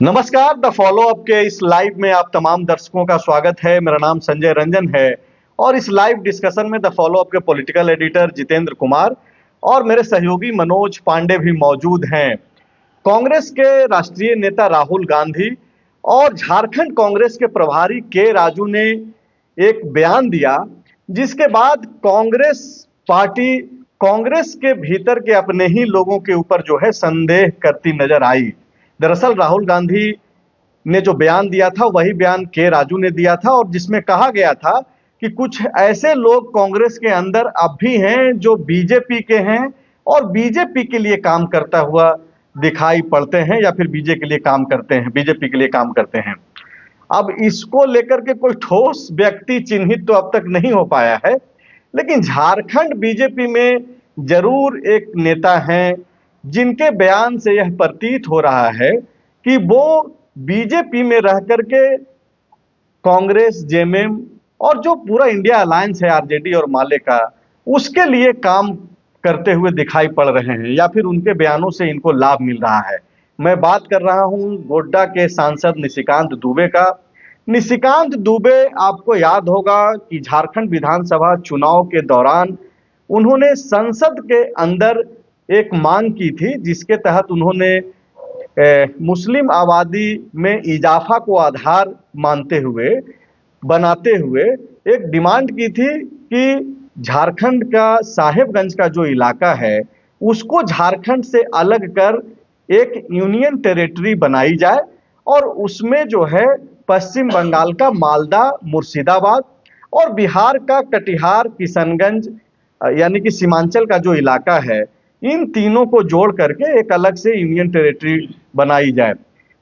नमस्कार, the follow up के इस लाइव में आप तमाम दर्शकों का स्वागत है। मेरा नाम संजय रंजन है और इस लाइव डिस्कशन में द फॉलो अप के पॉलिटिकल एडिटर जितेंद्र कुमार और मेरे सहयोगी मनोज पांडे भी मौजूद हैं। कांग्रेस के राष्ट्रीय नेता राहुल गांधी और झारखंड कांग्रेस के प्रभारी के राजू ने एक बयान दिया, जिसके बाद कांग्रेस पार्टी कांग्रेस के भीतर के अपने ही लोगों के ऊपर जो है संदेह करती नजर आई। दरअसल राहुल गांधी ने जो बयान दिया था वही बयान के राजू ने दिया था और जिसमें कहा गया था कि कुछ ऐसे लोग कांग्रेस के अंदर अब भी हैं जो बीजेपी के हैं और बीजेपी के लिए काम करता हुआ दिखाई पड़ते हैं या फिर बीजेपी के लिए काम करते हैं, बीजेपी के लिए काम करते हैं। अब इसको लेकर के कोई ठोस व्यक्ति चिन्हित तो अब तक नहीं हो पाया है, लेकिन झारखंड बीजेपी में जरूर एक नेता हैं जिनके बयान से यह प्रतीत हो रहा है कि वो बीजेपी में रह करके कांग्रेस, जेएमएम और जो पूरा इंडिया अलायंस है आरजेडी और माले का, उसके लिए काम करते हुए दिखाई पड़ रहे हैं या फिर उनके बयानों से इनको लाभ मिल रहा है। मैं बात कर रहा हूं गोड्डा के सांसद निशिकांत दुबे का। निशिकांत दुबे, आपको याद होगा कि झारखंड विधानसभा चुनाव के दौरान उन्होंने संसद के अंदर एक मांग की थी, जिसके तहत उन्होंने मुस्लिम आबादी में इजाफा को आधार मानते हुए, बनाते हुए एक डिमांड की थी कि झारखंड का साहेबगंज का जो इलाका है उसको झारखंड से अलग कर एक यूनियन टेरिटरी बनाई जाए और उसमें जो है पश्चिम बंगाल का मालदा, मुर्शिदाबाद और बिहार का कटिहार, किशनगंज यानी कि सीमांचल का जो इलाका है, इन तीनों को जोड़ करके एक अलग से यूनियन टेरिटरी बनाई जाए।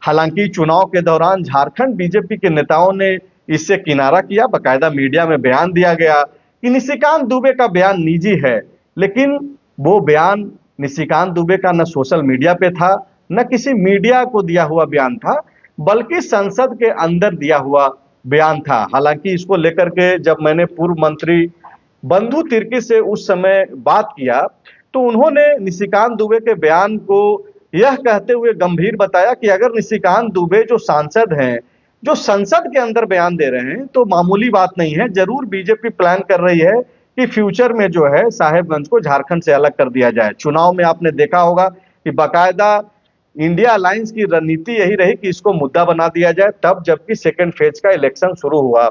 हालांकि चुनाव के दौरान झारखंड बीजेपी के नेताओं ने इससे किनारा किया। बकायदा मीडिया में बयान दिया गया कि निशिकांत दुबे का बयान निजी है, लेकिन वो बयान निशिकांत दुबे का न सोशल मीडिया पे था, न किसी मीडिया को दिया हुआ बयान था, बल्कि संसद के अंदर दिया हुआ बयान था। हालांकि इसको लेकर के जब मैंने पूर्व मंत्री बंधु तिर्की से उस समय बात किया तो उन्होंने निशिकांत दुबे के बयान को यह कहते हुए गंभीर बताया कि अगर निशिकांत दुबे जो सांसद हैं, जो संसद के अंदर बयान दे रहे हैं, तो मामूली बात नहीं है। जरूर बीजेपी प्लान कर रही है कि फ्यूचर में जो है साहेबगंज को झारखंड से अलग कर दिया जाए। चुनाव में आपने देखा होगा कि बाकायदा इंडिया अलायंस की रणनीति यही रही कि इसको मुद्दा बना दिया जाए, तब जबकि सेकेंड फेज का इलेक्शन शुरू हुआ।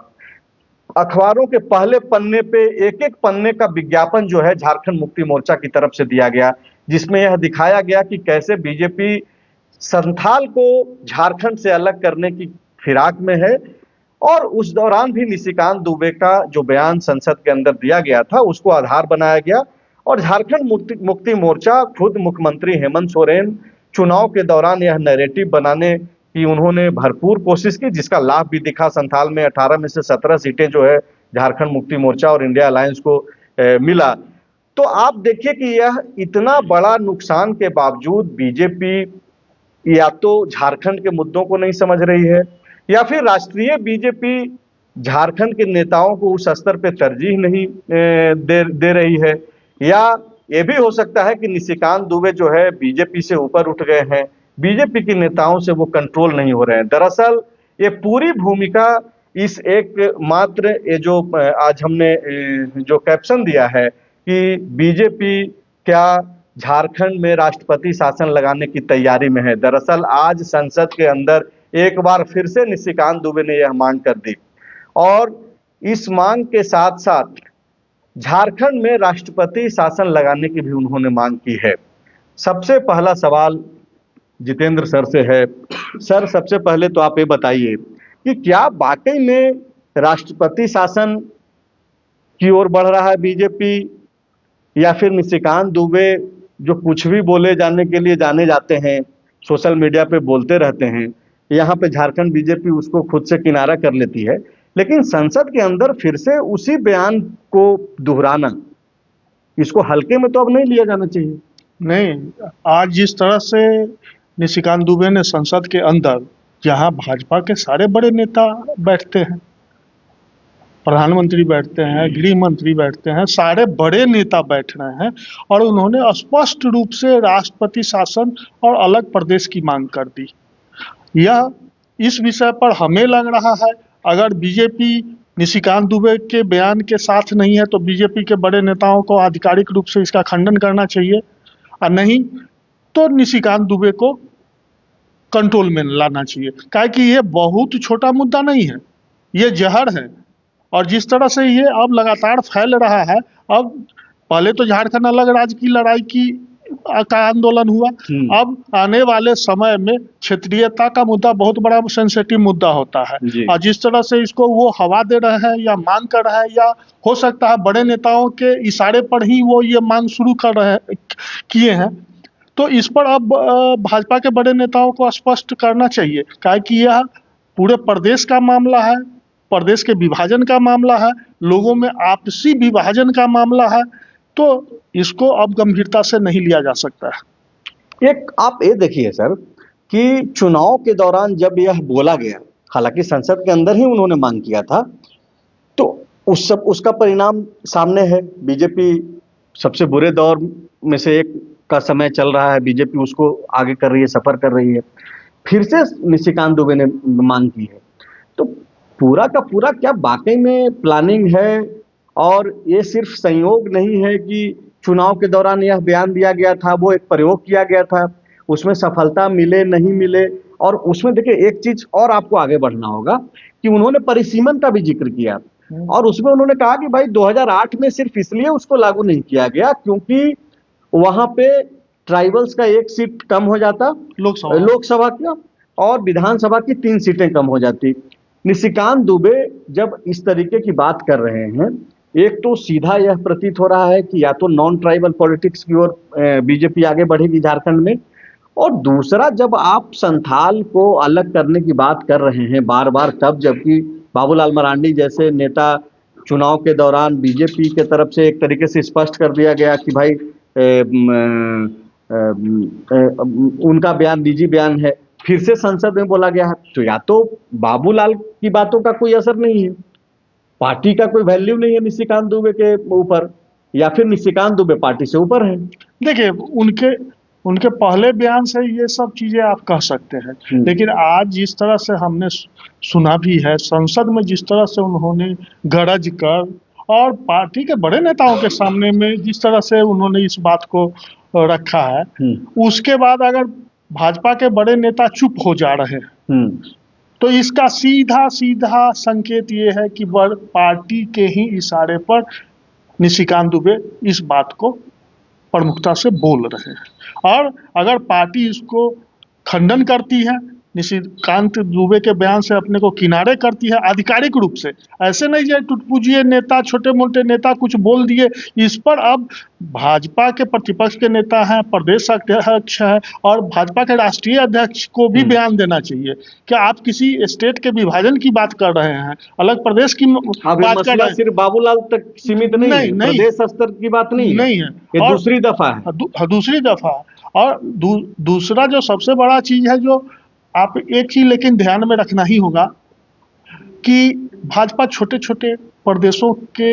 अखबारों के पहले पन्ने पे एक एक पन्ने का विज्ञापन जो है झारखंड मुक्ति मोर्चा की तरफ से दिया गया, जिसमें यह दिखाया गया कि कैसे बीजेपी संथाल को झारखंड से अलग करने की फिराक में है। और उस दौरान भी निशिकांत दुबे का जो बयान संसद के अंदर दिया गया था उसको आधार बनाया गया और झारखंड मुक्ति मोर्चा, खुद मुख्यमंत्री हेमंत सोरेन चुनाव के दौरान यह नैरेटिव बनाने कि उन्होंने भरपूर कोशिश की, जिसका लाभ भी दिखा। संथाल में 18 में से 17 सीटें जो है झारखंड मुक्ति मोर्चा और इंडिया अलायंस को मिला। तो आप देखिए कि यह इतना बड़ा नुकसान के बावजूद बीजेपी या तो झारखंड के मुद्दों को नहीं समझ रही है या फिर राष्ट्रीय बीजेपी झारखंड के नेताओं को उस स्तर पे तरजीह नहीं दे रही है, या ये भी हो सकता है कि निशिकांत दुबे जो है बीजेपी से ऊपर उठ गए हैं, बीजेपी के नेताओं से वो कंट्रोल नहीं हो रहे हैं। दरअसल ये पूरी भूमिका इस एक मात्र ये जो आज हमने जो कैप्शन दिया है कि बीजेपी क्या झारखंड में राष्ट्रपति शासन लगाने की तैयारी में है, दरअसल आज संसद के अंदर एक बार फिर से निशिकांत दुबे ने यह मांग कर दी और इस मांग के साथ साथ झारखंड में राष्ट्रपति शासन लगाने की भी उन्होंने मांग की है। सबसे पहला सवाल जितेंद्र सर से है। सर, सबसे पहले तो आप ये बताइए कि क्या वाकई में राष्ट्रपति शासन की ओर बढ़ रहा है बीजेपी, या फिर निशिकांत दुबे जो कुछ भी बोले जाने के लिए जाने जाते हैं, सोशल मीडिया पे बोलते रहते हैं, यहाँ पे झारखंड बीजेपी उसको खुद से किनारा कर लेती है, लेकिन संसद के अंदर फिर से उसी बयान को दोहराना, इसको हल्के में तो अब नहीं लिया जाना चाहिए। नहीं, आज जिस तरह से निशिकांत दुबे ने संसद के अंदर, जहां भाजपा के सारे बड़े नेता बैठते हैं, प्रधानमंत्री बैठते हैं, गृह मंत्री बैठते हैं, सारे बड़े नेता बैठ रहे हैं और उन्होंने स्पष्ट रूप से राष्ट्रपति शासन और अलग प्रदेश की मांग कर दी। यह इस विषय पर हमें लग रहा है, अगर बीजेपी निशिकांत दुबे के बयान के साथ नहीं है तो बीजेपी के बड़े नेताओं को आधिकारिक रूप से इसका खंडन करना चाहिए, और नहीं तो निशिकांत दुबे को कंट्रोल में लाना चाहिए। काहे कि ये बहुत छोटा मुद्दा नहीं है, ये जहर है। और जिस तरह से ये अब लगातार फैल रहा है, अब पहले तो झारखंड अलग राज्य की लड़ाई का आंदोलन हुआ, अब आने वाले समय में क्षेत्रीयता का मुद्दा बहुत बड़ा सेंसिटिव मुद्दा होता है। और जिस तरह से इसको वो हवा दे रहे हैं या मांग कर रहे हैं, या हो सकता है बड़े नेताओं के इशारे पर ही वो ये मांग शुरू कर रहे किए हैं, तो इस पर अब भाजपा के बड़े नेताओं को स्पष्ट करना चाहिए। काहे कि यह पूरे प्रदेश का मामला है, प्रदेश के विभाजन का मामला है, लोगों में आपसी विभाजन का मामला है, तो इसको अब गंभीरता से नहीं लिया जा सकता है। एक आप ये देखिए सर कि चुनाव के दौरान जब यह बोला गया, हालांकि संसद के अंदर ही उन्होंने मांग किया था, तो उसका परिणाम सामने है। बीजेपी सबसे बुरे दौर में से एक का समय चल रहा है, बीजेपी उसको आगे कर रही है, सफर कर रही है। फिर से निशिकांत दुबे ने मांग की है, तो पूरा का पूरा क्या वाकई में प्लानिंग है? और ये सिर्फ संयोग नहीं है कि चुनाव के दौरान यह बयान दिया गया था, वो एक प्रयोग किया गया था, उसमें सफलता मिले नहीं मिले। और उसमें देखिए एक चीज और आपको आगे बढ़ना होगा कि उन्होंने परिसीमन का भी जिक्र किया, और उसमें उन्होंने कहा कि भाई 2008 में सिर्फ इसलिए उसको लागू नहीं किया गया क्योंकि वहां पे ट्राइबल्स का एक सीट कम हो जाता लोकसभा का, और विधानसभा की 3 सीटें कम हो जाती। निशिकांत दुबे जब इस तरीके की बात कर रहे हैं, एक तो सीधा यह प्रतीत हो रहा है कि या तो नॉन ट्राइबल पॉलिटिक्स की ओर बीजेपी आगे बढ़ेगी झारखंड में, और दूसरा जब आप संथाल को अलग करने की बात कर रहे हैं बार बार, तब जबकि बाबूलाल मरांडी जैसे नेता चुनाव के दौरान बीजेपी के तरफ से एक तरीके से स्पष्ट कर दिया गया कि भाई उनका बयान निजी बयान है, फिर से संसद में बोला गया है, तो या तो बाबूलाल की बातों का कोई असर नहीं है, पार्टी का कोई वैल्यू नहीं है निशिकांत दुबे के ऊपर, या फिर निशिकांत दुबे पार्टी से ऊपर है। देखिए उनके पहले बयान से ये सब चीजें आप कह सकते हैं, लेकिन आज जिस तरह से हमने सुना भी है, संसद में जिस तरह से उन्होंने गरज कर और पार्टी के बड़े नेताओं के सामने में जिस तरह से उन्होंने इस बात को रखा है, उसके बाद अगर भाजपा के बड़े नेता चुप हो जा रहे हैं, तो इसका सीधा सीधा संकेत ये है कि पार्टी के ही इशारे पर निशिकांत दुबे इस बात को प्रमुखता से बोल रहे हैं। और अगर पार्टी इसको खंडन करती है, निशिकांत दुबे के बयान से अपने को किनारे करती है आधिकारिक रूप से, ऐसे नहीं जो टुटपुजिए नेता, छोटे मोटे नेता कुछ बोल दिए, इस पर अब भाजपा के प्रतिपक्ष के नेता हैं, प्रदेश अध्यक्ष है और भाजपा के राष्ट्रीय अध्यक्ष को भी बयान देना चाहिए कि आप किसी स्टेट के विभाजन की बात कर रहे हैं, अलग प्रदेश की बात कर रहे हैं। सिर्फ बाबूलाल तक सीमित नहीं है, प्रदेश स्तर की बात नहीं है, ये दूसरी दफा है, दूसरी दफा। और दूसरा जो सबसे बड़ा चीज है, जो आप एक चीज लेकिन ध्यान में रखना ही होगा कि भाजपा छोटे छोटे प्रदेशों के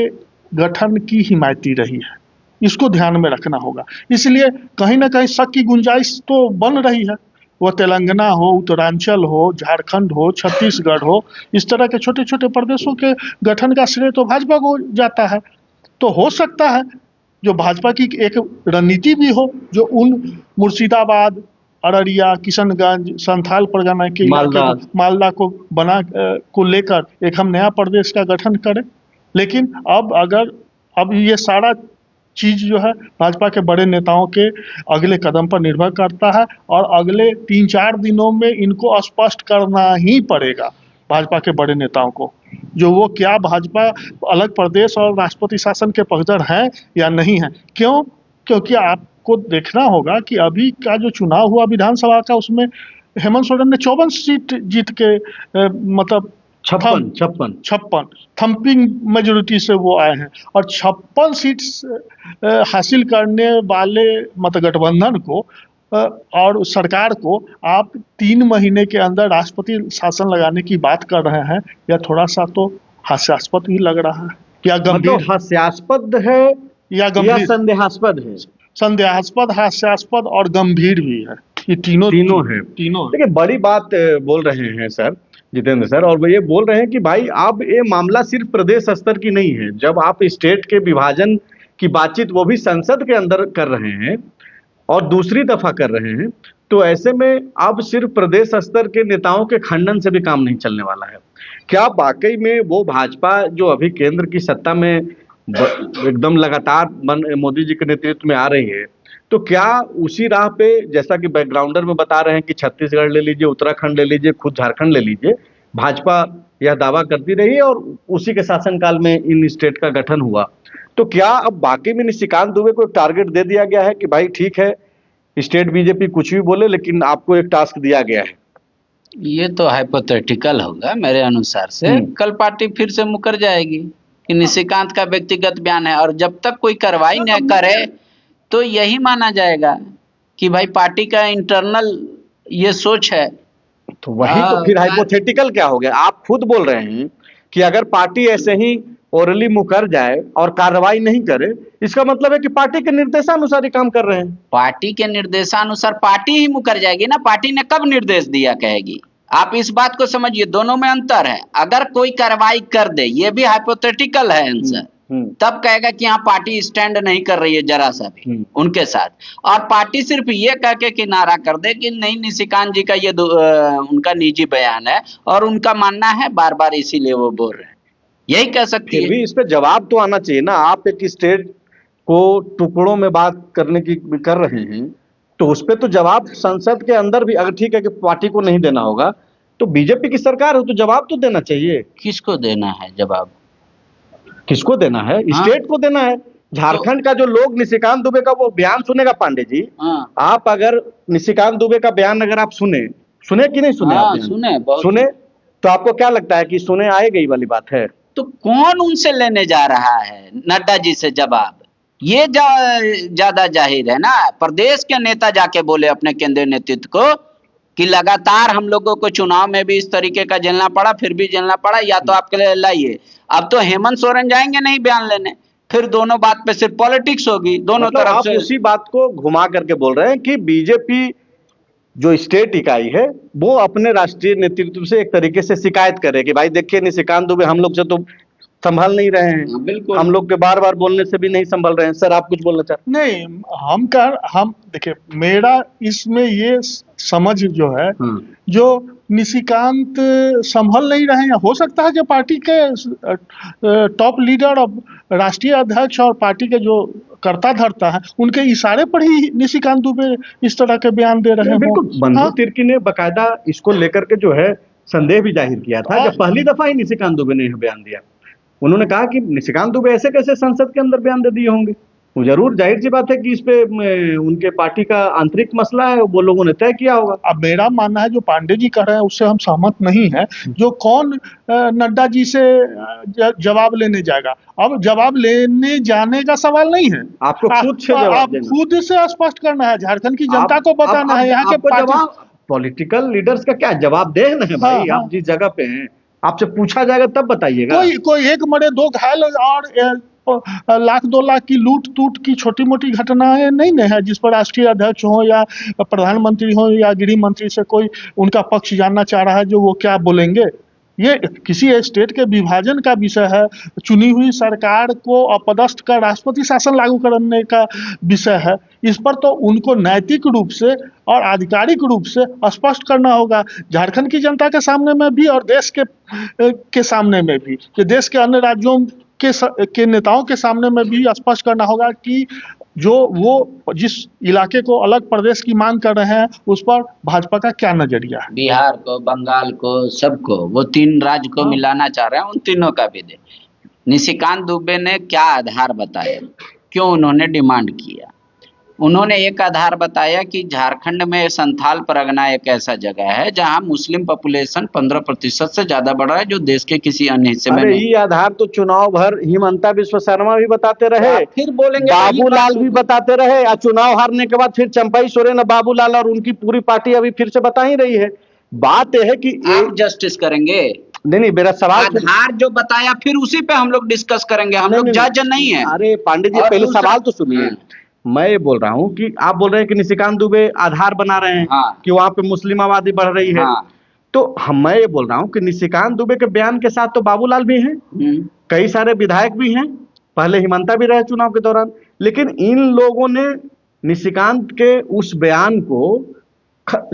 गठन की हिमायती रही है, इसको ध्यान में रखना होगा। इसलिए कहीं ना कहीं शक की गुंजाइश तो बन रही है, वह तेलंगाना हो, उत्तरांचल हो, झारखंड हो, छत्तीसगढ़ हो, इस तरह के छोटे छोटे प्रदेशों के गठन का श्रेय तो भाजपा को जाता है। तो हो सकता है जो भाजपा की एक रणनीति भी हो, जो उन मुर्शिदाबाद, अररिया, किशनगंज, संथाल परगना के मालदा को लेकर एक हम नया प्रदेश का गठन करें। लेकिन अब ये सारा चीज जो है भाजपा के बड़े नेताओं के अगले कदम पर निर्भर करता है, और अगले 3-4 दिनों में इनको स्पष्ट करना ही पड़ेगा भाजपा के बड़े नेताओं को, जो वो क्या भाजपा अलग प्रदेश और राष्ट्रपति शासन के पक्षधर हैं या नहीं है। क्योंकि आपको देखना होगा कि अभी का जो चुनाव हुआ विधानसभा का, उसमें हेमंत सोरेन ने 54 सीट जीत के मतलब 56 थम्पिंग मेजोरिटी से वो आए हैं, और 56 सीट हासिल करने वाले गठबंधन को और सरकार को आप 3 महीने के अंदर राष्ट्रपति शासन लगाने की बात कर रहे हैं, या थोड़ा सा तो हास्यास्पद भी लग रहा है या मतलब गंभीर हास्यास्पद है या या गंभीर, संदेहास्पद है? संदेहास्पद, हास्यास्पद और गंभीर भी है। ये तीनों तीनों है। तीनों देखिए बड़ी बात बोल रहे हैं सर जितेंद्र सर, और वो ये बोल रहे हैं कि भाई अब ये मामला सिर्फ प्रदेश स्तर की नहीं है। जब आप स्टेट के विभाजन की बातचीत वो भी संसद के अंदर कर रहे हैं और दूसरी दफा कर रहे हैं, तो ऐसे में अब सिर्फ प्रदेश स्तर के नेताओं के खंडन से भी काम नहीं चलने वाला है। क्या वाकई में वो भाजपा जो अभी केंद्र की सत्ता में एकदम लगातार मोदी जी के नेतृत्व में आ रही है, तो क्या उसी राह पे, जैसा कि बैकग्राउंडर में बता रहे हैं कि छत्तीसगढ़ ले लीजिए, उत्तराखंड ले लीजिए, खुद झारखंड ले लीजिए, भाजपा यह दावा करती रही है और उसी के शासनकाल में इन स्टेट का गठन हुआ, तो क्या अब बाकी में निशिकांत दुबे को एक टारगेट दे दिया गया है कि भाई ठीक है स्टेट बीजेपी कुछ भी बोले लेकिन आपको एक टास्क दिया गया है? ये तो हाइपोथेटिकल होगा मेरे अनुसार से। कल पार्टी फिर से मुकर जाएगी कि निशिकांत का व्यक्तिगत बयान है, और जब तक कोई कार्रवाई न करे तो यही माना जाएगा कि भाई पार्टी का इंटरनल ये सोच है। तो वही तो फिर हाइपोथेटिकल क्या हो गया? आप खुद बोल रहे हैं कि अगर पार्टी ऐसे ही ओरली मुकर जाए और कार्रवाई नहीं करे, इसका मतलब है कि पार्टी के निर्देशानुसार ही काम कर रहे हैं। पार्टी के निर्देशानुसार पार्टी ही मुकर जाएगी ना। पार्टी ने कब निर्देश दिया कहेगी? आप इस बात को समझिए, दोनों में अंतर है। अगर कोई कार्रवाई कर दे, ये भी हाइपोथेटिकल है आंसर, तब कहेगा कि यहाँ पार्टी स्टैंड नहीं कर रही है जरा सा भी उनके साथ, और पार्टी सिर्फ ये कह के किनारा कर दे कि नहीं निशिकांत जी का ये उनका निजी बयान है और उनका मानना है बार बार, इसीलिए वो बोल रहे हैं, यही कह सकती है। भी इस पे जवाब तो आना चाहिए ना। आप एक स्टेट को टुकड़ों में बात करने की कर रहे हैं, तो उस पे तो जवाब संसद के अंदर भी, अगर ठीक है कि पार्टी को नहीं देना होगा तो बीजेपी की सरकार हो तो जवाब तो देना चाहिए। किसको देना है जवाब? किसको देना है? स्टेट को देना है। झारखंड का जो लोग निशिकांत दुबे का वो बयान सुनेगा पांडे जी, आप अगर निशिकांत दुबे का बयान अगर आप सुने कि नहीं सुने? आप सुने तो आपको क्या लगता है कि सुने आएगी वाली बात है? तो कौन उनसे लेने जा रहा है नड्डा जी से जवाब? ये ज्यादा जाहिर है ना। प्रदेश के नेता जाके बोले अपने केंद्रीय नेतृत्व को कि लगातार हम लोगों को चुनाव में भी इस तरीके का झेलना पड़ा, फिर भी झेलना पड़ा, या तो आपके लिए लाइए। अब तो हेमंत सोरेन जाएंगे नहीं बयान लेने, फिर दोनों बात पे सिर्फ पॉलिटिक्स होगी दोनों मतलब तरफ आप से। उसी बात को घुमा करके बोल रहे हैं कि बीजेपी जो स्टेट इकाई है वो अपने राष्ट्रीय नेतृत्व से एक तरीके से शिकायत करे कि भाई देखिए निशिकांत दुबे हम लोग से तो संभाल नहीं रहे हैं, बिल्कुल हम लोग के बार बार बोलने से भी नहीं संभल रहे हैं। सर आप कुछ बोलना चाहते? नहीं, हम देखिए, मेरा इसमें ये समझ जो है, जो निशिकांत संभल नहीं रहे हैं, हो सकता है जो पार्टी के टॉप लीडर और राष्ट्रीय अध्यक्ष और पार्टी के जो कर्ता धर्ता है उनके इशारे पर ही निशिकांत दुबे इस तरह के बयान दे रहे हैं। बिल्कुल, बंधु तिर्की ने बकायदा इसको लेकर के जो है संदेह भी जाहिर किया था जब पहली दफा ही निशिकांत दुबे ने यह बयान दिया। उन्होंने कहा कि निशिकांत दुबे ऐसे कैसे संसद के अंदर बयान दे दिए होंगे। वो जरूर जाहिर सी बात है कि इस पे उनके पार्टी का आंतरिक मसला है, वो लोगों ने तय किया होगा। अब मेरा मानना है जो पांडे जी कह रहे हैं उससे हम सहमत नहीं है। जो कौन नड्डा जी से जवाब लेने जाएगा? अब जवाब लेने जाने का सवाल नहीं है, आपको खुद से आप खुद से स्पष्ट करना है, झारखंड की जनता को बताना है। यहाँ के पॉलिटिकल लीडर्स का क्या जवाब देना है भाई? आप जिस जगह पे हैं आपसे पूछा जाएगा तब बताइएगा। कोई एक मरे दो घायल और लाख 2 लाख की लूट टूट की छोटी मोटी घटनाएं नहीं न है जिस पर राष्ट्रीय अध्यक्ष हो या प्रधानमंत्री हो या गृह मंत्री से कोई उनका पक्ष जानना चाह रहा है जो वो क्या बोलेंगे। ये किसी स्टेट के विभाजन का विषय है, चुनी हुई सरकार को अपदस्थ कर राष्ट्रपति शासन लागू करने का विषय है। इस पर तो उनको नैतिक रूप से और आधिकारिक रूप से स्पष्ट करना होगा, झारखंड की जनता के सामने में भी और देश के सामने में भी, कि देश के अन्य राज्यों के नेताओं के सामने में भी स्पष्ट करना होगा कि जो वो जिस इलाके को अलग प्रदेश की मांग कर रहे हैं उस पर भाजपा का क्या नजरिया है। बिहार को, बंगाल को, सबको, वो 3 राज्य को मिलाना चाह रहे हैं, उन तीनों का भी दे। निशिकांत दुबे ने क्या आधार बताया, क्यों उन्होंने डिमांड किया? उन्होंने एक आधार बताया कि झारखंड में संथाल परगना एक ऐसा जगह है जहां मुस्लिम पॉपुलेशन 15% से ज्यादा बढ़ रहा है, जो देश के किसी अन्य हिस्से में नहीं। ये आधार तो चुनाव भर हिमंता बिस्व शर्मा भी बताते रहे, फिर बोलेंगे बाबूलाल भी बताते रहे, और चुनाव हारने के बाद फिर चंपाई सोरेन, बाबूलाल और उनकी पूरी पार्टी अभी फिर से बता ही रही है। बात यह है कि आप जस्टिस करेंगे, नहीं, मेरा सवाल आधार जो बताया फिर उसी पे हम लोग डिस्कस करेंगे, हम लोग जज नहीं है। अरे पांडे जी, और पहले दूसरा- सवाल तो सुनिए। मैं ये बोल रहा हूँ कि आप बोल रहे हैं कि निशिकांत दुबे आधार बना रहे हैं हाँ। कि वहां पे मुस्लिम आबादी बढ़ रही है। हाँ। तो मैं ये बोल रहा हूँ कि निशिकांत दुबे के बयान के साथ तो बाबूलाल भी हैं, कई सारे विधायक भी हैं, पहले हिमंता भी रहे चुनाव के दौरान, लेकिन इन लोगों ने निशिकांत के उस बयान को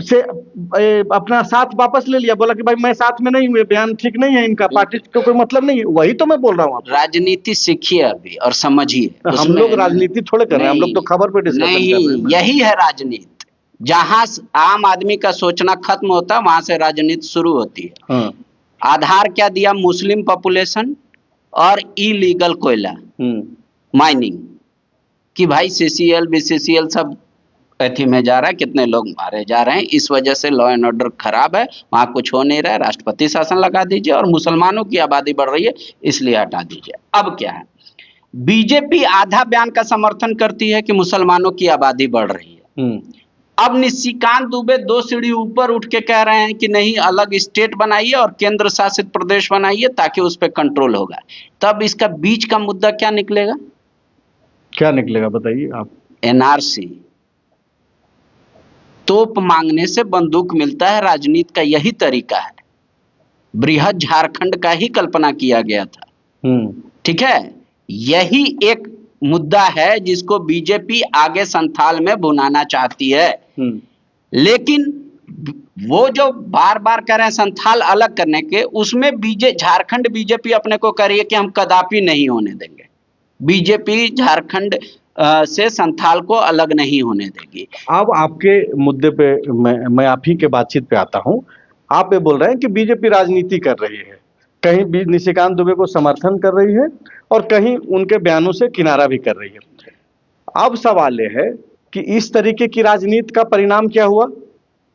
से अपना साथ वापस ले लिया, बोला कि भाई मैं साथ में नहीं हूँ, ये बयान ठीक नहीं है, इनका पार्टी को कोई मतलब नहीं है। वही तो मैं बोल रहा हूँ आपको। राजनीति सीखिए अभी और समझिए। हम लोग राजनीति थोड़े कर रहे हैं, हम लोग तो खबर पे डिस्कशन कर रहे हैं। नहीं, यही है राजनीति। जहां आम आदमी का सोचना खत्म होता है वहां से राजनीति शुरू होती है। हाँ। आधार क्या दिया? मुस्लिम पॉपुलेशन और इलीगल कोयला माइनिंग कि भाई सीसीएल बीसीसीएल सब एथी में जा रहा है, कितने लोग मारे जा रहे हैं, इस वजह से लॉ एंड ऑर्डर खराब है, वहां कुछ हो नहीं रहा है, राष्ट्रपति शासन लगा दीजिए, और मुसलमानों की आबादी बढ़ रही है इसलिए हटा दीजिए। अब क्या है, बीजेपी आधा बयान का समर्थन करती है कि मुसलमानों की आबादी बढ़ रही है। अब निशिकांत दुबे 2 सीढ़ी ऊपर उठ के कह रहे हैं कि नहीं, अलग स्टेट बनाइए और केंद्र शासित प्रदेश बनाइए ताकि उस पर कंट्रोल होगा। तब इसका बीच का मुद्दा क्या निकलेगा? क्या निकलेगा बताइए आप। एनआरसी। तोप मांगने से बंदूक मिलता है, राजनीति का यही तरीका है। बृहद झारखंड का ही कल्पना किया गया था। ठीक है, यही एक मुद्दा है जिसको बीजेपी आगे संथाल में भुनाना चाहती है। लेकिन वो जो बार बार कह रहे हैं संथाल अलग करने के, उसमें झारखंड बीजेपी अपने को कह रही है कि हम कदापि नहीं होने देंगे। बीजेपी झारखंड से संथाल को अलग नहीं होने देगी। अब आपके मुद्दे पे मैं आप ही के बातचीत पे आता हूं। आप ये बोल रहे हैं कि बीजेपी राजनीति कर रही है, कहीं भी निशिकांत दुबे को समर्थन कर रही है और कहीं उनके बयानों से किनारा भी कर रही है। अब सवाल ये है कि इस तरीके की राजनीति का परिणाम क्या हुआ?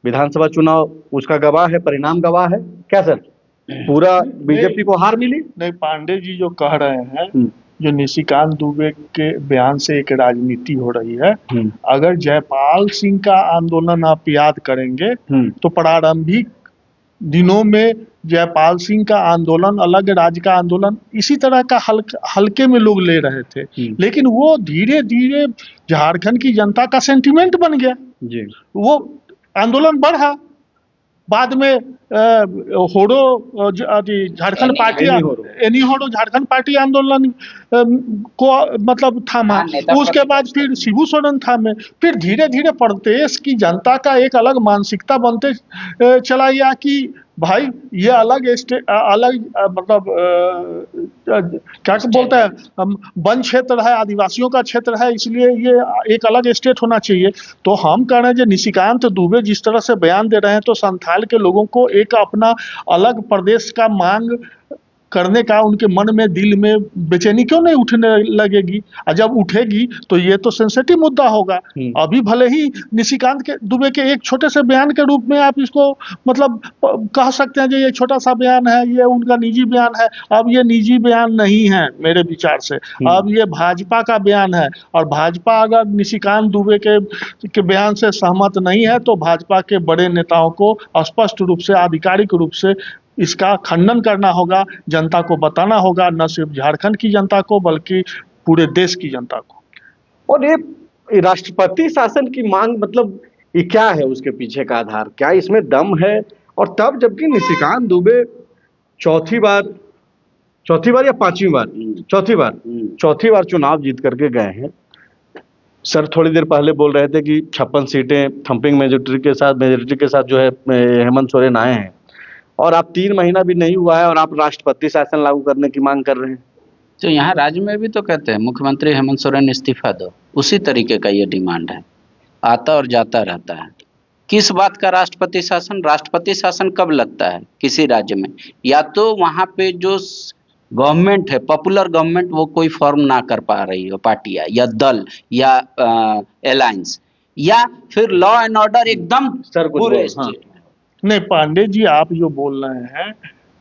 विधानसभा चुनाव उसका गवाह है, परिणाम गवाह है। क्या सर, पूरा बीजेपी को हार मिली? नहीं, पांडे जी जो कह रहे हैं, जो निशिकांत दुबे के बयान से एक राजनीति हो रही है। अगर जयपाल सिंह का आंदोलन आप याद करेंगे तो प्रारंभिक दिनों में जयपाल सिंह का आंदोलन अलग, राज्य का आंदोलन इसी तरह का हल्के में लोग ले रहे थे। लेकिन वो धीरे धीरे झारखंड की जनता का सेंटिमेंट बन गया जी। वो आंदोलन बढ़ा, बाद में होड़ो झारखंड पार्टी एनी होड़ो झारखंड पार्टी आंदोलन को मतलब थामा। उसके बाद फिर शिबू सोरेन थामे। फिर धीरे धीरे प्रदेश की जनता का एक अलग मानसिकता बनते चला गया कि भाई ये अलग मतलब क्या बोलते हैं, वन क्षेत्र है, आदिवासियों का क्षेत्र है, इसलिए ये एक अलग स्टेट होना चाहिए। तो हम कह रहे हैं जो निशिकांत दुबे जिस तरह से बयान दे रहे हैं, तो संथाल के लोगों को एक अपना अलग प्रदेश का मांग करने का उनके मन में, दिल में बेचैनी क्यों नहीं उठने लगेगी? और जब उठेगी तो ये तो सेंसिटिव मुद्दा होगा। अभी भले ही निशिकांत के दुबे के एक छोटे से बयान के रूप में आप इसको मतलब कह सकते हैं जो ये छोटा सा बयान है, ये उनका निजी बयान है। अब ये निजी बयान नहीं है मेरे विचार से, अब ये भाजपा का बयान है। और भाजपा अगर निशिकांत दुबे के बयान से सहमत नहीं है तो भाजपा के बड़े नेताओं को स्पष्ट रूप से, आधिकारिक रूप से इसका खंडन करना होगा, जनता को बताना होगा, न सिर्फ झारखंड की जनता को बल्कि पूरे देश की जनता को। और ये राष्ट्रपति शासन की मांग, मतलब ये क्या है, उसके पीछे का आधार क्या, इसमें दम है? और तब जबकि निशिकांत दुबे चौथी बार या पांचवी बार, चौथी बार चुनाव जीत करके गए हैं। सर थोड़ी देर पहले बोल रहे थे कि 56 सीटें थंपिंग मेजोरिटी के साथ जो है हेमंत सोरेन आए हैं, और आप 3 महीना भी नहीं हुआ है और आप राष्ट्रपति शासन लागू करने की मांग कर रहे हैं। तो यहाँ राज्य में भी तो कहते हैं मुख्यमंत्री हेमंत सोरेन इस्तीफा दो, उसी तरीके का ये डिमांड है, आता और जाता रहता है। किस बात का राष्ट्रपति शासन? राष्ट्रपति शासन कब लगता है किसी राज्य में? या तो वहां पे जो गवर्नमेंट है, पॉपुलर गवर्नमेंट, वो कोई फॉर्म ना कर पा रही हो, पार्टियां या दल या अलायंस, या फिर लॉ एंड ऑर्डर एकदम पूरे स्टेट में। नहीं पांडे जी, आप जो बोल रहे हैं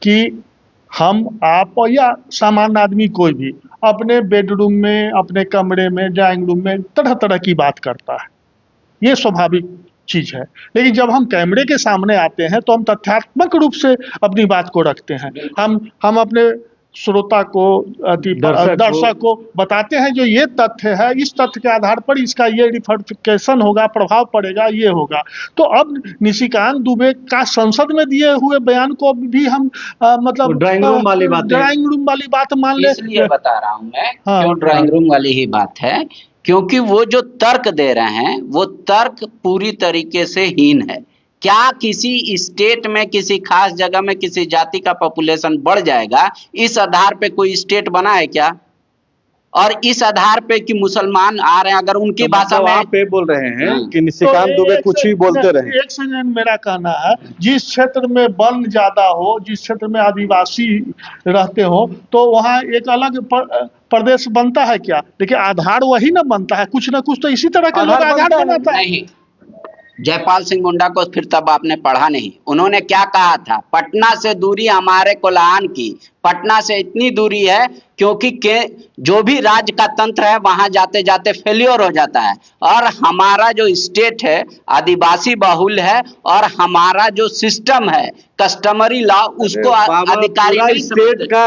कि आप या सामान्य आदमी कोई भी अपने बेडरूम में, अपने कमरे में, ड्राइंग रूम में तरह तरह की बात करता है, ये स्वाभाविक चीज है। लेकिन जब हम कैमरे के सामने आते हैं तो हम तथ्यात्मक रूप से अपनी बात को रखते हैं। हम अपने श्रोता को दर्शक को बताते हैं जो ये तथ्य है, इस तथ्य के आधार पर इसका ये रिफर्टिफिकेशन होगा, प्रभाव पड़ेगा, ये होगा। तो अब निशिकांत दुबे का संसद में दिए हुए बयान को भी हम मतलब ड्राइंग रूम वाली बात मान ले। इसलिए बता रहा हूं मैं क्यों ड्राइंग रूम वाली ही बात है, क्योंकि वो जो तर्क दे रहे हैं वो तर्क पूरी तरीके से हीन है। क्या किसी स्टेट में किसी खास जगह में किसी जाति का पॉपुलेशन बढ़ जाएगा इस आधार पे कोई स्टेट बना है क्या? और इस आधार पे कि मुसलमान आ रहे हैं, अगर उनकी भाषा में आप ये बोल रहे हैं कि निशिकांत दुबे कुछ ही बोलते रहे। एक सेकंड, मेरा कहना है जिस क्षेत्र में वन ज्यादा हो, जिस क्षेत्र में आदिवासी रहते हो, तो वहाँ एक अलग प्रदेश बनता है क्या? देखिए आधार वही ना बनता है, कुछ ना कुछ तो इसी तरह के लोग आधार बनाता है। नहीं, जयपाल सिंह मुंडा को फिर तब आपने पढ़ा नहीं। उन्होंने क्या कहा था? पटना से दूरी हमारे कोल्हान की, पटना से इतनी दूरी है क्योंकि जो भी राज्य का तंत्र है वहां जाते जाते फेल्योर हो जाता है, और हमारा जो स्टेट है आदिवासी बहुल है, और हमारा जो सिस्टम है कस्टमरी लॉ उसको अधिकारी स्टेट का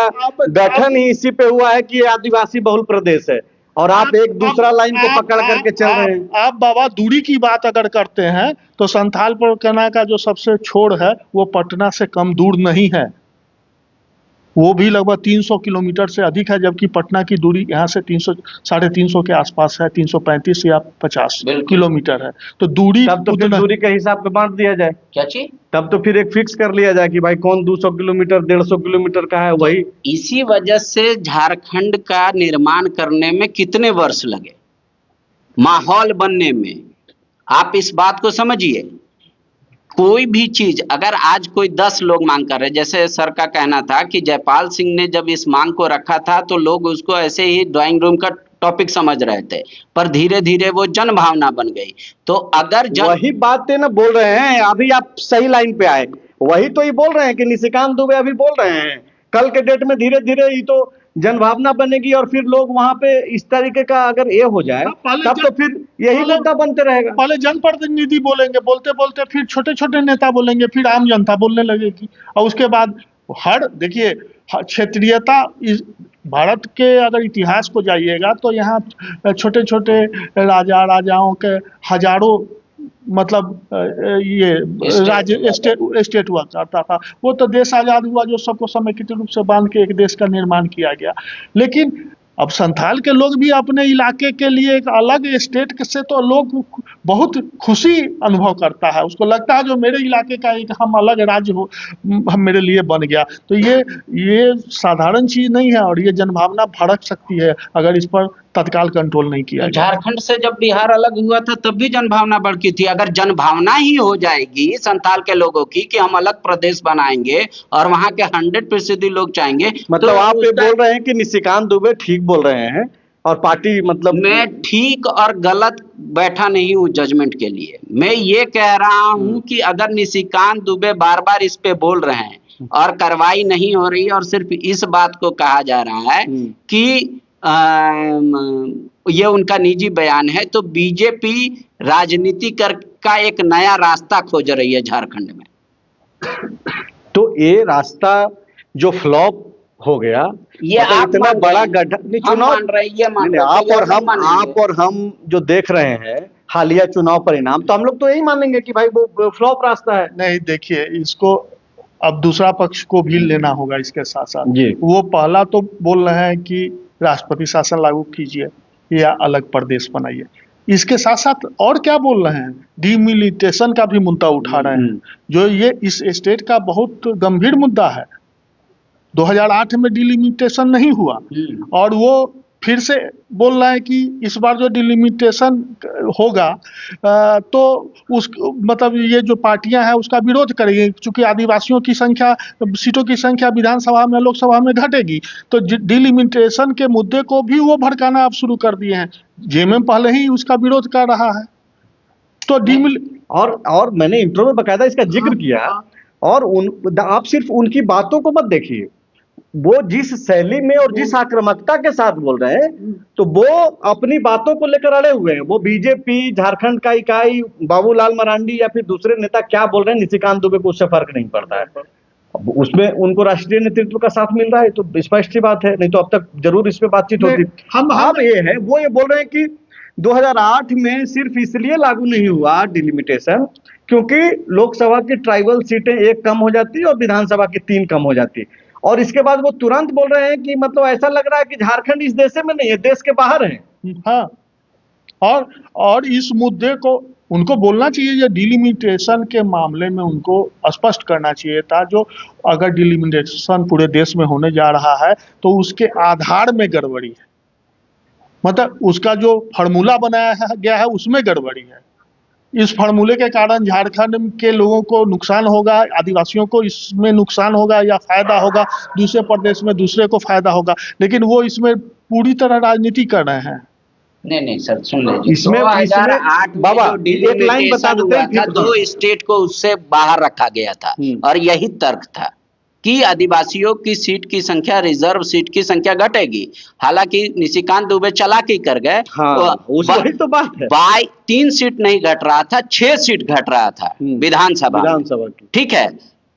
गठन ही इसी पे हुआ है कि आदिवासी बहुल प्रदेश है, और आप एक दूसरा लाइन को पकड़ करके चल रहे हैं। आप बाबा दूरी की बात अगर करते हैं तो संथाल परगना का जो सबसे छोर है वो पटना से कम दूर नहीं है, वो भी लगभग 300 किलोमीटर से अधिक है, जबकि पटना की दूरी यहाँ से 300-350 के आसपास है, 335 या 50 किलोमीटर है। तो दूरी तब तो फिर दूरी के हिसाब पे बांट दिया जाए। क्या चीज? तब तो फिर एक फिक्स कर लिया जाए कि भाई कौन 200 किलोमीटर 150 किलोमीटर का है वही। इसी वजह से झारखंड का निर्माण करने में कितने वर्ष लगे, माहौल बनने में। आप इस बात को समझिए, कोई भी चीज अगर आज कोई 10 लोग मांग कर रहे, जैसे सर का कहना था कि जयपाल सिंह ने जब इस मांग को रखा था तो लोग उसको ऐसे ही ड्राइंग रूम का टॉपिक समझ रहे थे, पर धीरे धीरे वो जन भावना बन गई। तो अगर वही बातें ना बोल रहे हैं, अभी आप सही लाइन पे आए, वही तो ये बोल रहे हैं कि निशिकांत दुबे अभी बोल रहे हैं कल के डेट में धीरे धीरे ही तो जनभावना बनेगी, और फिर लोग वहां पे इस तरीके का अगर ये हो जाए तब तो फिर यही मुद्दा बनते रहेगा। पहले जनप्रतिनिधि बोलेंगे, बोलते बोलते फिर छोटे छोटे नेता बोलेंगे, फिर आम जनता बोलने लगेगी, और उसके बाद देखिए क्षेत्रीयता भारत के अगर इतिहास को जाइएगा तो यहाँ छोटे छोटे राजाओं के हजारों मतलब ये राज्य स्टेट हुआ करता था। वो तो देश आजाद हुआ जो सबको समेकित रूप से बांध के एक देश का निर्माण किया गया। लेकिन अब संथाल के लोग भी अपने इलाके के लिए एक अलग स्टेट से तो लोग बहुत खुशी अनुभव करता है, उसको लगता है जो मेरे इलाके का एक हम अलग राज्य हो हम मेरे लिए बन गया। तो ये साधारण चीज नहीं है, और ये जनभावना भड़क सकती है अगर इस पर तत्काल कंट्रोल नहीं किया। झारखंड से जब बिहार अलग हुआ था तब भी जनभावना भड़की थी। अगर जनभावना ही हो जाएगी संथाल के लोगों की कि हम अलग प्रदेश बनाएंगे और वहां के 100% लोग चाहेंगे, मतलब तो आप ये बोल रहे हैं कि निशिकांत दुबे ठीक बोल रहे हैं और पार्टी मतलब। मैं ठीक और गलत बैठा नहीं हूं जजमेंट के लिए, मैं ये कह रहा हूं कि अगर निशिकांत दुबे बार बार इस पे बोल रहे हैं और कार्रवाई नहीं हो रही और सिर्फ इस बात को कहा जा रहा है कि ये उनका निजी बयान है, तो बीजेपी राजनीति का एक नया रास्ता खोज रही है झारखंड में। तो ये रास्ता जो फ्लॉप हो गया, ये आप इतना बड़ा गठन चुनाव, आप और हम जो देख रहे हैं हालिया चुनाव परिणाम, तो हम लोग तो यही मानेंगे कि भाई वो फ्लॉप रास्ता है। नहीं, देखिए इसको अब दूसरा पक्ष को भी लेना होगा इसके साथ साथ। वो पहला तो बोल रहे हैं कि राष्ट्रपति शासन लागू कीजिए या अलग प्रदेश बनाइए, इसके साथ साथ और क्या बोल रहे हैं, डिमिलिटेशन का भी मुद्दा उठा रहे हैं, जो ये इस स्टेट का बहुत गंभीर मुद्दा है। 2008 में डिलिमिटेशन नहीं हुआ और वो फिर से बोल रहा है कि इस बार जो डिलिमिटेशन होगा तो उस मतलब ये जो पार्टियां हैं उसका विरोध करेंगी, क्योंकि आदिवासियों की संख्या, सीटों की संख्या विधानसभा में लोकसभा में घटेगी, तो डिलिमिटेशन के मुद्दे को भी वो भड़काना अब शुरू कर दिए हैं। जेएमएम पहले ही उसका विरोध कर रहा है। तो और मैंने इंट्रो में बकायदा इसका जिक्र किया, और आप सिर्फ उनकी बातों को मत देखिए, वो जिस शैली में और जिस आक्रामकता के साथ बोल रहे हैं, तो वो अपनी बातों को लेकर अड़े हुए हैं। वो बीजेपी झारखंड का इकाई बाबूलाल मरांडी या फिर दूसरे नेता क्या बोल रहे हैं, निशिकांत दुबे को उससे फर्क नहीं पड़ता है। अब उसमें उनको राष्ट्रीय नेतृत्व का साथ मिल रहा है, तो स्पष्ट सी बात है, नहीं तो अब तक जरूर इस पे बातचीत होती। अब ये है, वो ये बोल रहे हैं कि 2008 में सिर्फ इसलिए लागू नहीं हुआ डिलिमिटेशन क्योंकि लोकसभा की ट्राइबल सीटें 1 कम हो जाती और विधानसभा की 3 कम हो जाती। और इसके बाद वो तुरंत बोल रहे हैं कि मतलब ऐसा लग रहा है कि झारखंड इस देश में नहीं है, देश के बाहर है। हाँ, और इस मुद्दे को उनको बोलना चाहिए, ये डिलिमिटेशन के मामले में उनको स्पष्ट करना चाहिए था। जो अगर डिलिमिटेशन पूरे देश में होने जा रहा है तो उसके आधार में गड़बड़ी है, मतलब उसका जो फार्मूला बनाया गया है उसमें गड़बड़ी है। इस फार्मूले के कारण झारखंड के लोगों को नुकसान होगा, आदिवासियों को इसमें नुकसान होगा या फायदा होगा, दूसरे प्रदेश में दूसरे को फायदा होगा, लेकिन वो इसमें पूरी तरह राजनीति कर रहे हैं। नहीं सर, सुन लीजिए, इसमें 2008 में बाबा जो एक लाइन बता देते हैं, था, 2 स्टेट को उससे बाहर रखा गया था और यही तर्क था कि आदिवासियों की सीट की संख्या, रिजर्व सीट की संख्या घटेगी। हालांकि निशिकांत दुबे चालाकी कर गए। हाँ, वही तो बात है। 3 सीट नहीं घट रहा था, 6 सीट घट रहा था विधानसभा की। ठीक है,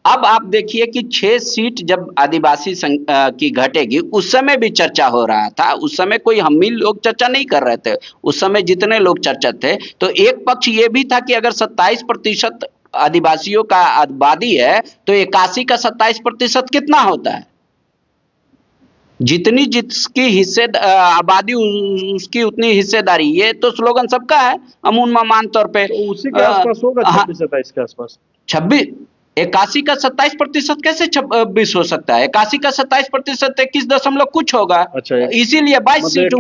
अब आप देखिए कि 6 सीट जब आदिवासी की घटेगी, उस समय भी चर्चा हो रहा था। उस समय कोई हम ही लोग चर्चा नहीं कर रहे थे, उस समय जितने लोग चर्चा थे, तो एक पक्ष ये भी था कि अगर 27% आदिवासियों का आबादी है तो 81 का 27% कितना होता है? जितनी जिसकी हिस्से आबादी उसकी उतनी हिस्सेदारी, ये तो स्लोगन सबका है अमूमन तौर पे। तो उसी के आसपास होगा, 26-27 के आसपास। 81 का 27% कैसे 26 हो सकता है? 81 का 27% 21 दशमलव कुछ होगा। अच्छा, इसीलिए 22 सीट,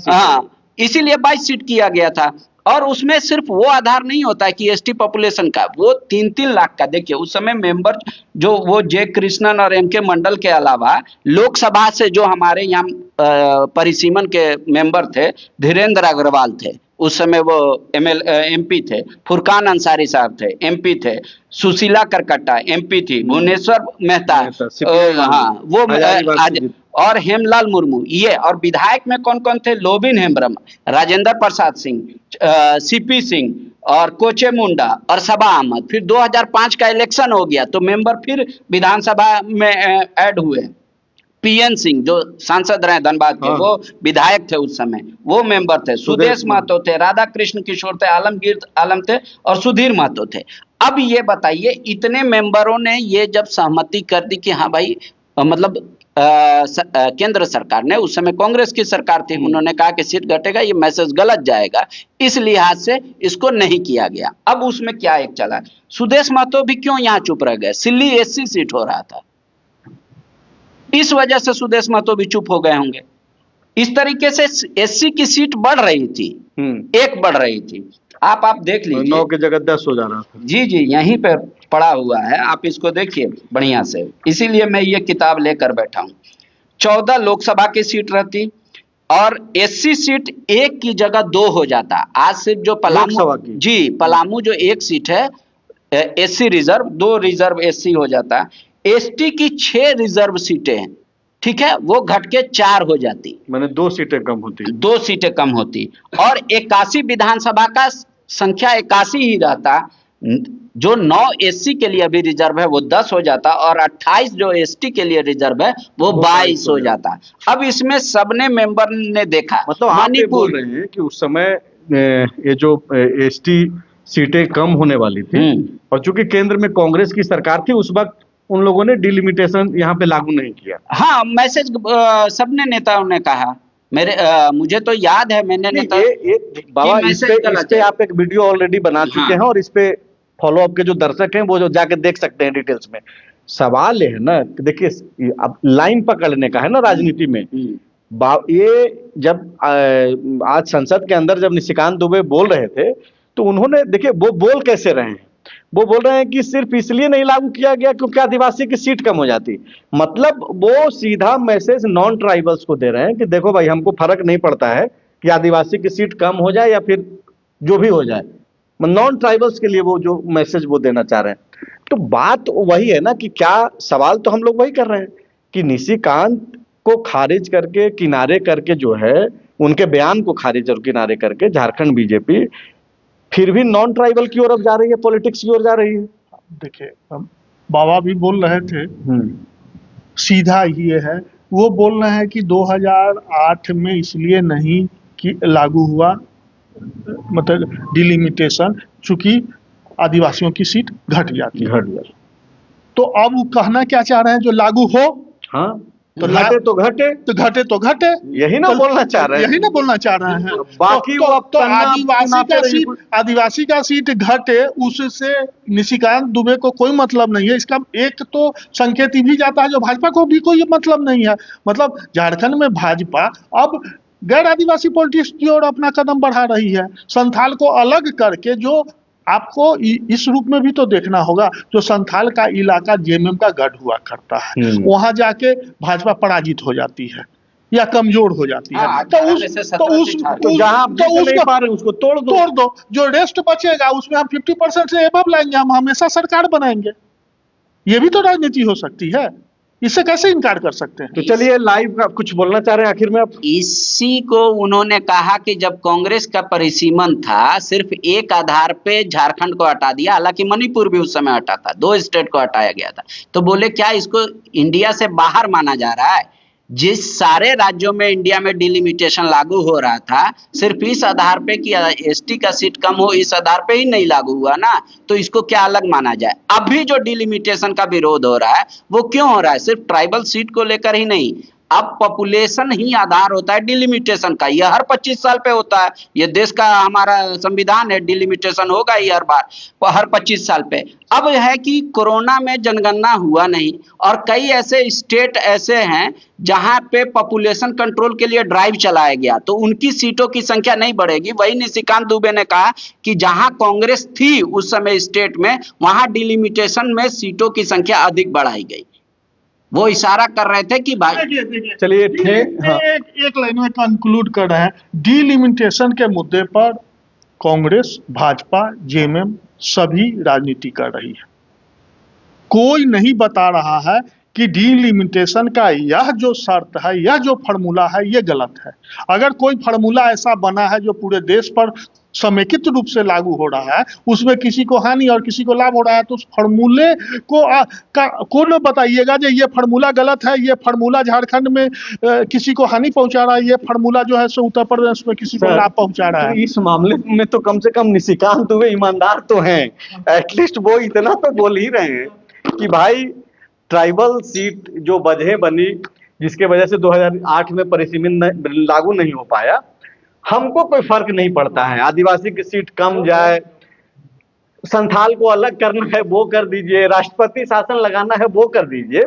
हाँ, इसीलिए 22 सीट किया गया था। और उसमें सिर्फ वो आधार नहीं होता है कि एसटी पॉपुलेशन का, वो 3-3 लाख का। देखिए उस समय मेंबर जो वो जे कृष्णन और एम के मंडल के अलावा लोकसभा से जो हमारे यहाँ परिसीमन के मेंबर थे, धीरेन्द्र अग्रवाल थे उस समय, वो एमपी थे, फुरकान अंसारी साहब थे एमपी थे, सुशीला करकट्टा एमपी थी, भुवनेश्वर मेहता, हाँ वो आज, और हेमलाल मुर्मू, ये। और विधायक में कौन कौन थे? लोबिन हेम्ब्रम, राजेंद्र प्रसाद सिंह, सीपी सिंह और कोचे मुंडा और सबा अहमद। फिर 2005 का इलेक्शन हो गया तो मेंबर फिर विधानसभा में ऐड हुए। पीएन सिंह जो सांसद रहे धनबाद के, वो विधायक थे उस समय, वो मेंबर थे। सुदेश महतो थे, राधा कृष्ण किशोर थे, आलमगीर आलम थे और सुधीर महतो थे। अब ये बताइए, इतने मेंबरों ने ये जब सहमति कर दी कि हाँ भाई, मतलब केंद्र सरकार ने, उस समय कांग्रेस की सरकार थी, उन्होंने कहा कि सीट घटेगा, ये मैसेज गलत जाएगा, इस लिहाज से इसको नहीं किया गया। अब उसमें क्या एक चला, सुदेश महतो भी क्यों यहाँ चुप रह गए? सिल्ली एससी सीट हो रहा था, इस वजह से सुदेश महतो भी चुप हो गए होंगे। इस तरीके से एससी की सीट बढ़ रही थी, एक बढ़ रही थी। आप देख लीजिए, 9 की जगह 10 हो जा रहा था। जी यहीं पे पड़ा हुआ है, आप इसको देखिए बढ़िया से। इसीलिए मैं ये किताब लेकर बैठा हूं। 14 लोकसभा की सीट रहती और एससी सीट 1 की जगह 2 हो जाता। आज सिर्फ जो पलामू जो 1 सीट है एससी रिजर्व, 2 रिजर्व एससी हो जाता। एसटी की 6 रिजर्व सीटें, ठीक है, वो घट के 4 हो जाती, मैंने 2 सीटें कम होती, 2 सीटें कम होती। और 81 विधानसभा का संख्या 81 ही रहता। जो 9 एससी के लिए अभी रिजर्व है वो 10 हो जाता और 28 जो एसटी के लिए रिजर्व है वो 22 हो जाता। अब इसमें सबने मेंबर ने देखा, मतलब आप ये बोल रहे हैं कि उस समय ये जो एसटी सीटें कम होने वाली थी और चूंकि केंद्र में कांग्रेस की सरकार थी, उस वक्त उन लोगों ने डिलिमिटेशन यहाँ पे लागू नहीं किया। हाँ, मैसेज सबने नेताओं ने कहा। मुझे तो याद है, मैंने नेता बाबा इस पे आप एक वीडियो ऑलरेडी बना चुके हैं और इस पे फॉलो अप के जो दर्शक हैं वो जो जाके देख सकते हैं डिटेल्स में। सवाल ये है ना, देखिए अब लाइन पकड़ने का है ना राजनीति में। ये जब आज संसद के अंदर जब निशिकांत दुबे बोल रहे थे तो उन्होंने, देखिए वो बोल कैसे रहे हैं, वो बोल रहे हैं कि सिर्फ इसलिए नहीं लागू किया गया क्योंकि आदिवासी की सीट कम हो जाती। मतलब वो सीधा मैसेज नॉन ट्राइबल्स को दे रहे हैं कि देखो भाई, हमको फर्क नहीं पड़ता है कि आदिवासी की सीट कम हो जाए या फिर जो भी हो जाए, नॉन ट्राइबल्स के लिए वो जो मैसेज वो देना चाह रहे हैं। तो बात वही है ना कि क्या, सवाल तो हम लोग वही कर रहे हैं कि निशिकांत को खारिज करके, किनारे करके जो है, उनके बयान को खारिज और किनारे करके झारखंड बीजेपी फिर भी नॉन ट्राइबल की ओर अब जा रही है, पॉलिटिक्स की ओर जा रही है। देखिए, बाबा भी बोल रहे थे, सीधा ये है, वो बोल रहे हैं कि 2008 में इसलिए नहीं कि लागू हुआ, मतलब डिलिमिटेशन, चूंकि आदिवासियों की सीट घट जाती है। तो अब वो कहना क्या चाह रहे हैं, जो लागू हो, हाँ, तो घटे तो घटे, तो घटे तो घटे, यही ना बोलना चाह रहे हैं, यही ना बोलना चाह रहे हैं। बाकी तो आदिवासी का सीट घटे, उससे निशिकांत दुबे को कोई मतलब नहीं है। इसका एक तो संकेत ही भी जाता है जो भाजपा को भी कोई मतलब नहीं है। मतलब झारखंड में भाजपा अब गैर आदिवासी पॉलिटिक्स की ओर अपना कदम बढ़ा रही है। संथाल को अलग करके, जो आपको इस रूप में भी तो देखना होगा, जो संथाल का इलाका जेएमएम का गढ़ हुआ करता है, वहां जाके भाजपा पराजित हो जाती है या कमजोर हो जाती है। उसको तोड़ दो, जो रेस्ट बचेगा उसमें हम 50% से एबव लाएंगे, हम हमेशा सरकार बनाएंगे। ये भी तो राजनीति हो सकती है, इससे कैसे इनकार कर सकते हैं। तो चलिए, लाइव का कुछ बोलना चाह रहे हैं आखिर में आप? इसी को उन्होंने कहा कि जब कांग्रेस का परिसीमन था, सिर्फ एक आधार पे झारखंड को हटा दिया, हालांकि मणिपुर भी उस समय हटा था, 2 स्टेट को हटाया गया था। तो बोले क्या इसको इंडिया से बाहर माना जा रहा है? जिस सारे राज्यों में इंडिया में डिलिमिटेशन लागू हो रहा था, सिर्फ इस आधार पे कि एसटी का सीट कम हो, इस आधार पे ही नहीं लागू हुआ ना, तो इसको क्या अलग माना जाए? अभी जो डिलिमिटेशन का विरोध हो रहा है वो क्यों हो रहा है? सिर्फ ट्राइबल सीट को लेकर ही नहीं, अब पॉपुलेशन ही आधार होता है डिलिमिटेशन का। यह हर 25 साल पे होता है, ये देश का हमारा संविधान है, डिलिमिटेशन होगा ही हर बार, हर 25 साल पे। अब है कि कोरोना में जनगणना हुआ नहीं, और कई ऐसे स्टेट ऐसे हैं जहां पे पॉपुलेशन कंट्रोल के लिए ड्राइव चलाया गया, तो उनकी सीटों की संख्या नहीं बढ़ेगी। वही निशिकांत दुबे ने कहा कि जहां कांग्रेस थी उस समय स्टेट में, वहां डिलिमिटेशन में सीटों की संख्या अधिक बढ़ाई गई। वो इशारा कर रहे थे कि भाई चलिए एक लाइन में कंक्लूड कर रहे हैं, डिलिमिटेशन के मुद्दे पर कांग्रेस, भाजपा, जेएमएम सभी राजनीति कर रही है। कोई नहीं बता रहा है कि डिलिमिटेशन का यह जो शर्त है, यह जो फार्मूला है, ये गलत है। अगर कोई फार्मूला ऐसा बना है जो पूरे देश पर समेकित रूप से लागू हो रहा है, उसमें किसी को हानि और किसी को लाभ हो रहा है, तो उस फार्मूले को न बताइएगा कि ये फार्मूला गलत है, ये फार्मूला झारखंड में किसी को हानि पहुंचा रहा है, ये फार्मूला जो है सो उत्तर प्रदेश में किसी को लाभ पहुंचा रहा है। इस मामले में तो कम से कम निशिकांत दुबे ईमानदार तो हैं, एटलीस्ट वो इतना तो बोल ही रहे हैं कि भाई ट्राइबल सीट जो वजह बनी, जिसके वजह से 2008 में परिसीमन लागू नहीं हो पाया, हमको कोई फर्क नहीं पड़ता है। आदिवासी की सीट कम जाए, संथाल को अलग करना है वो कर दीजिए, राष्ट्रपति शासन लगाना है वो कर दीजिए।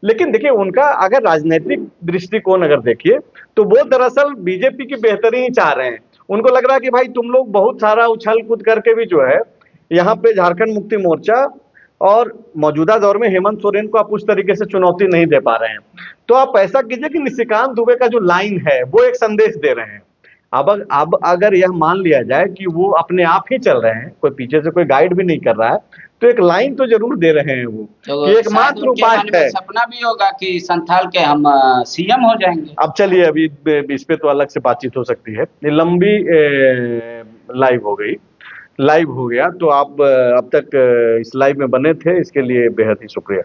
लेकिन देखिए, उनका अगर राजनीतिक दृष्टिकोण अगर देखिए, तो वो दरअसल बीजेपी की बेहतरी ही चाह रहे हैं। उनको लग रहा है कि भाई तुम लोग बहुत सारा उछल कूद करके भी जो है यहाँ पे झारखंड मुक्ति मोर्चा और मौजूदा दौर में हेमंत सोरेन को आप उस तरीके से चुनौती नहीं दे पा रहे हैं। तो आप ऐसा कीजिए कि निशिकांत दुबे का जो लाइन है वो एक संदेश दे रहे हैं। अब अगर यह मान लिया जाए कि वो अपने आप ही चल रहे हैं, कोई पीछे से कोई गाइड भी नहीं कर रहा है, तो एक लाइन तो जरूर दे रहे हैं वो, तो कि एकमात्र उपाय है। सपना भी होगा कि संथाल के हम सीएम हो जाएंगे। अब चलिए, अभी इस पे तो अलग से बातचीत हो सकती है। ये लंबी लाइव हो गया, तो आप अब तक इस लाइव में बने थे, इसके लिए बेहद ही शुक्रिया।